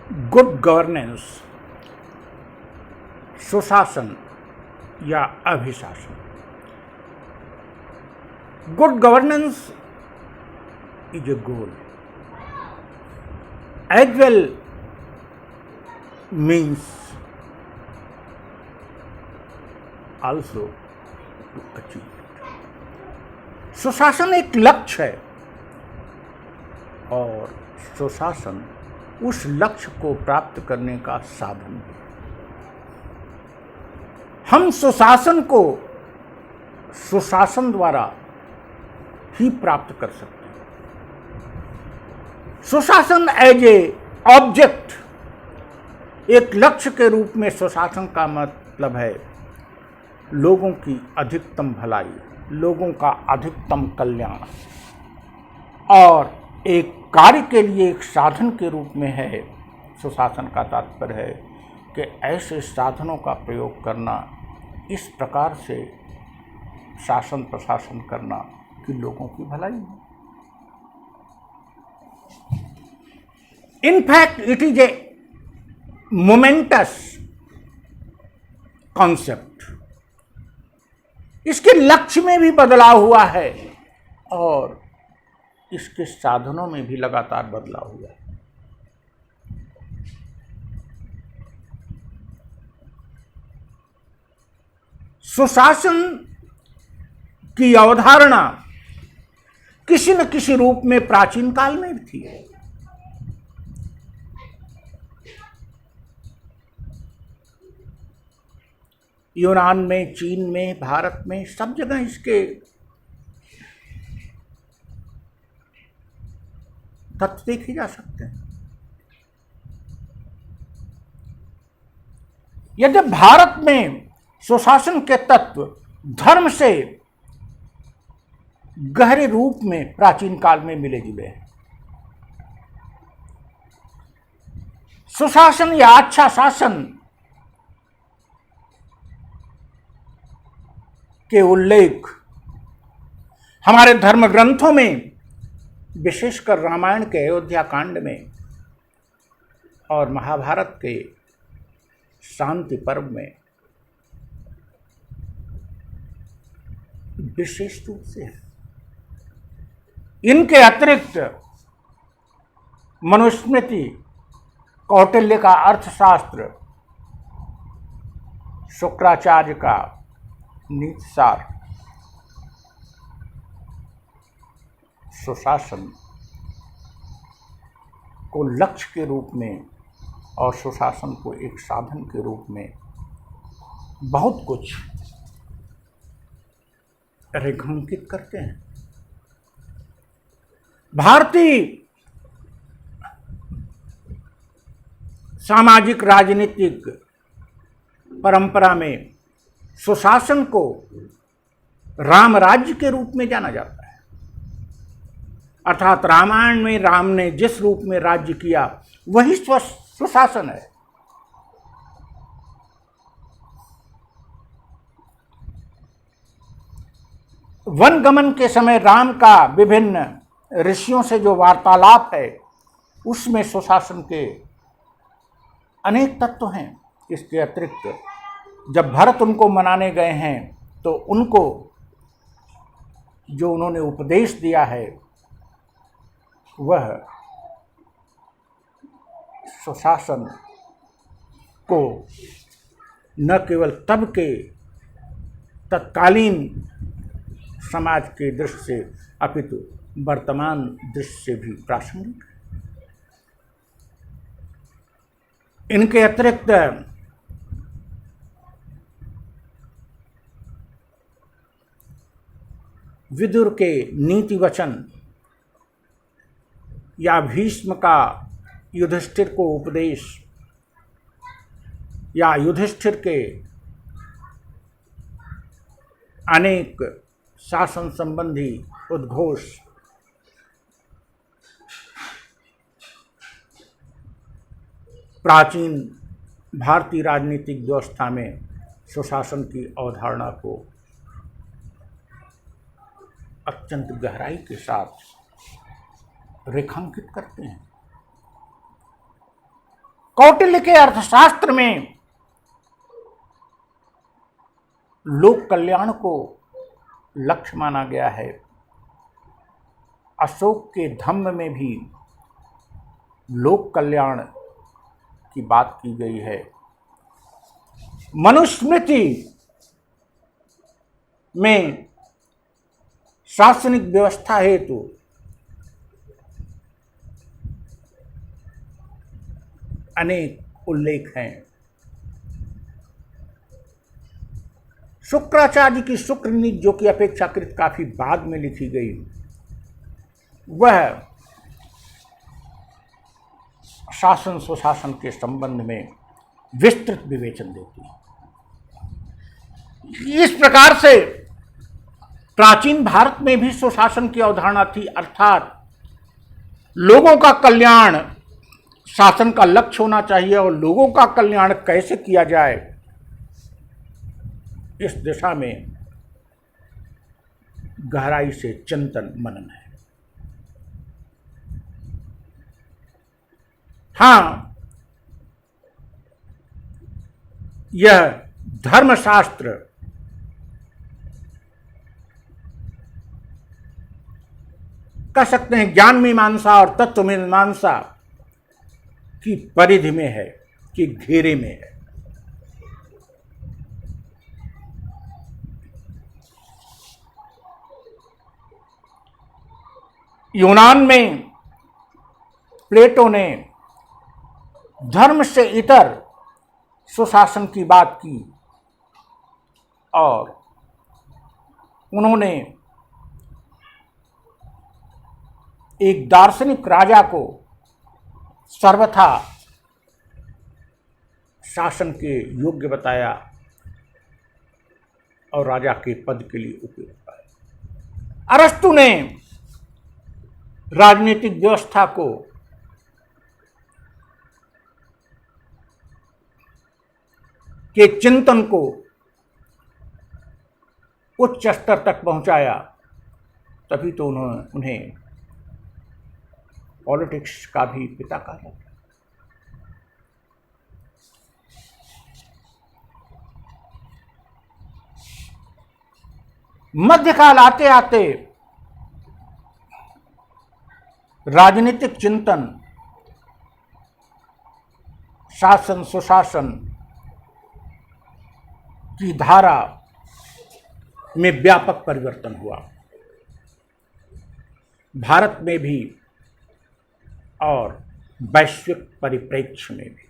Good governance, सुशासन या अभिशासन। Good governance is a goal. As well means also to achieve it. सुशासन एक लक्ष्य है और सुशासन उस लक्ष्य को प्राप्त करने का साधन है। हम सुशासन को सुशासन द्वारा ही प्राप्त कर सकते हैं। सुशासन एज ए ऑब्जेक्ट, एक लक्ष्य के रूप में सुशासन का मतलब है लोगों की अधिकतम भलाई, लोगों का अधिकतम कल्याण, और एक कार्य के लिए एक साधन के रूप में है। सुशासन का तात्पर्य है कि ऐसे साधनों का प्रयोग करना, इस प्रकार से शासन प्रशासन करना कि लोगों की भलाई हो। In fact, it is a momentous concept. इसके लक्ष्य में भी बदलाव हुआ है और इसके साधनों में भी लगातार बदलाव हुआ है। सुशासन की अवधारणा किसी न किसी रूप में प्राचीन काल में भी थी। यूनान में, चीन में, भारत में, सब जगह इसके तत्व देखे जा सकते हैं। यदि भारत में सुशासन के तत्व धर्म से गहरे रूप में प्राचीन काल में मिले जुले हैं। सुशासन या अच्छा शासन के उल्लेख हमारे धर्म ग्रंथों में, विशेषकर रामायण के अयोध्या कांड में और महाभारत के शांति पर्व में विशेष रूप से है। इनके अतिरिक्त मनुस्मृति, कौटिल्य का अर्थशास्त्र, शुक्राचार्य का नीतिसार, सुशासन को लक्ष्य के रूप में और सुशासन को एक साधन के रूप में बहुत कुछ रेखांकित करते हैं। भारतीय सामाजिक राजनीतिक परंपरा में सुशासन को राम राज्य के रूप में जाना जाता है। अर्थात रामायण में राम ने जिस रूप में राज्य किया वही सुशासन है। वन गमन के समय राम का विभिन्न ऋषियों से जो वार्तालाप है, उसमें सुशासन के अनेक तत्व हैं। इसके अतिरिक्त जब भरत उनको मनाने गए हैं तो उनको जो उन्होंने उपदेश दिया है वह सुशासन को न केवल तब के तत्कालीन समाज के दृष्टि से अपितु वर्तमान दृष्टि से भी प्रासंगिक है। इनके अतिरिक्त विदुर के नीति वचन या भीष्म का युधिष्ठिर को उपदेश या युधिष्ठिर के अनेक शासन संबंधी उद्घोष प्राचीन भारतीय राजनीतिक व्यवस्था में सुशासन की अवधारणा को अत्यंत गहराई के साथ रेखांकित करते हैं। कौटिल्य के अर्थशास्त्र में लोक कल्याण को लक्ष्य माना गया है। अशोक के धम्म में भी लोक कल्याण की बात की गई है। मनुस्मृति में शासनिक व्यवस्था हेतु अनेक उल्लेख हैं। शुक्राचार्य की शुक्र नीति, जो कि अपेक्षाकृत काफी बाद में लिखी गई, वह शासन सुशासन के संबंध में विस्तृत विवेचन देती है। इस प्रकार से प्राचीन भारत में भी सुशासन की अवधारणा थी, अर्थात लोगों का कल्याण शासन का लक्ष्य होना चाहिए और लोगों का कल्याण कैसे किया जाए, इस दिशा में गहराई से चिंतन मनन है। हाँ, यह धर्मशास्त्र कह सकते हैं ज्ञान मीमांसा और तत्व मीमांसा की परिधि में है, कि घेरे में है। यूनान में प्लेटो ने धर्म से इतर सुशासन की बात की और उन्होंने एक दार्शनिक राजा को सर्वथा शासन के योग्य बताया और राजा के पद के लिए उपयुक्त पाया। अरस्तु ने राजनीतिक व्यवस्था को के चिंतन को उच्च स्तर तक पहुंचाया, तभी तो उन्हें पॉलिटिक्स का भी पिता कहा जाता है। मध्यकाल आते आते राजनीतिक चिंतन, शासन सुशासन की धारा में व्यापक परिवर्तन हुआ, भारत में भी और वैश्विक परिप्रेक्ष्य में भी।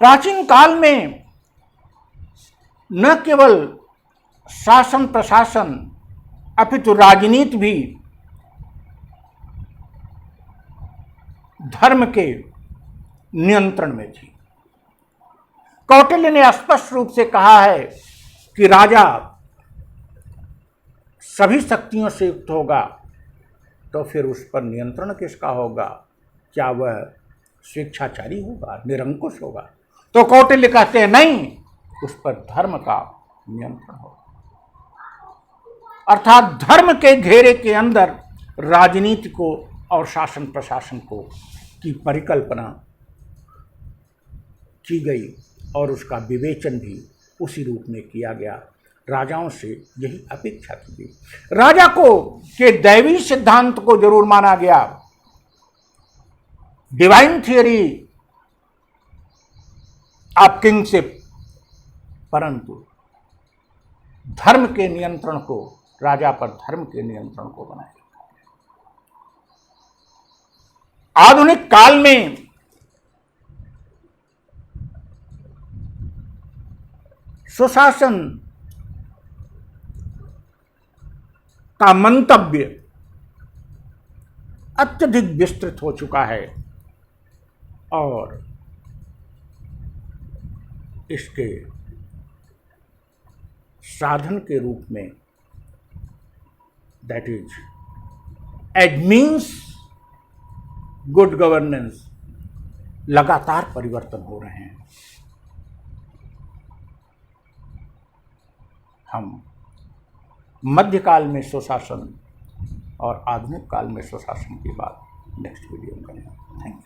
प्राचीन काल में न केवल शासन प्रशासन अपितु राजनीति भी धर्म के नियंत्रण में थी। कौटिल्य ने स्पष्ट रूप से कहा है कि राजा सभी शक्तियों से युक्त होगा तो फिर उस पर नियंत्रण किसका होगा? क्या वह स्वेच्छाचारी होगा, निरंकुश होगा? तो कौटिल्य कहते हैं नहीं, उस पर धर्म का नियंत्रण होगा। अर्थात धर्म के घेरे के अंदर राजनीति को और शासन प्रशासन को की परिकल्पना की गई और उसका विवेचन भी उसी रूप में किया गया। राजाओं से यही अपेक्षा की गई। राजा को के दैवी सिद्धांत को जरूर माना गया, डिवाइन थियरी ऑफ किंगशिप, परंतु धर्म के नियंत्रण को, राजा पर धर्म के नियंत्रण को बनाया। आधुनिक काल में सुशासन का मंतव्य अत्यधिक विस्तृत हो चुका है और इसके साधन के रूप में, that is as means good governance, लगातार परिवर्तन हो रहे हैं। हम मध्यकाल में सुशासन और आधुनिक काल में सुशासन की बात नेक्स्ट वीडियो में करेंगे। Thank you.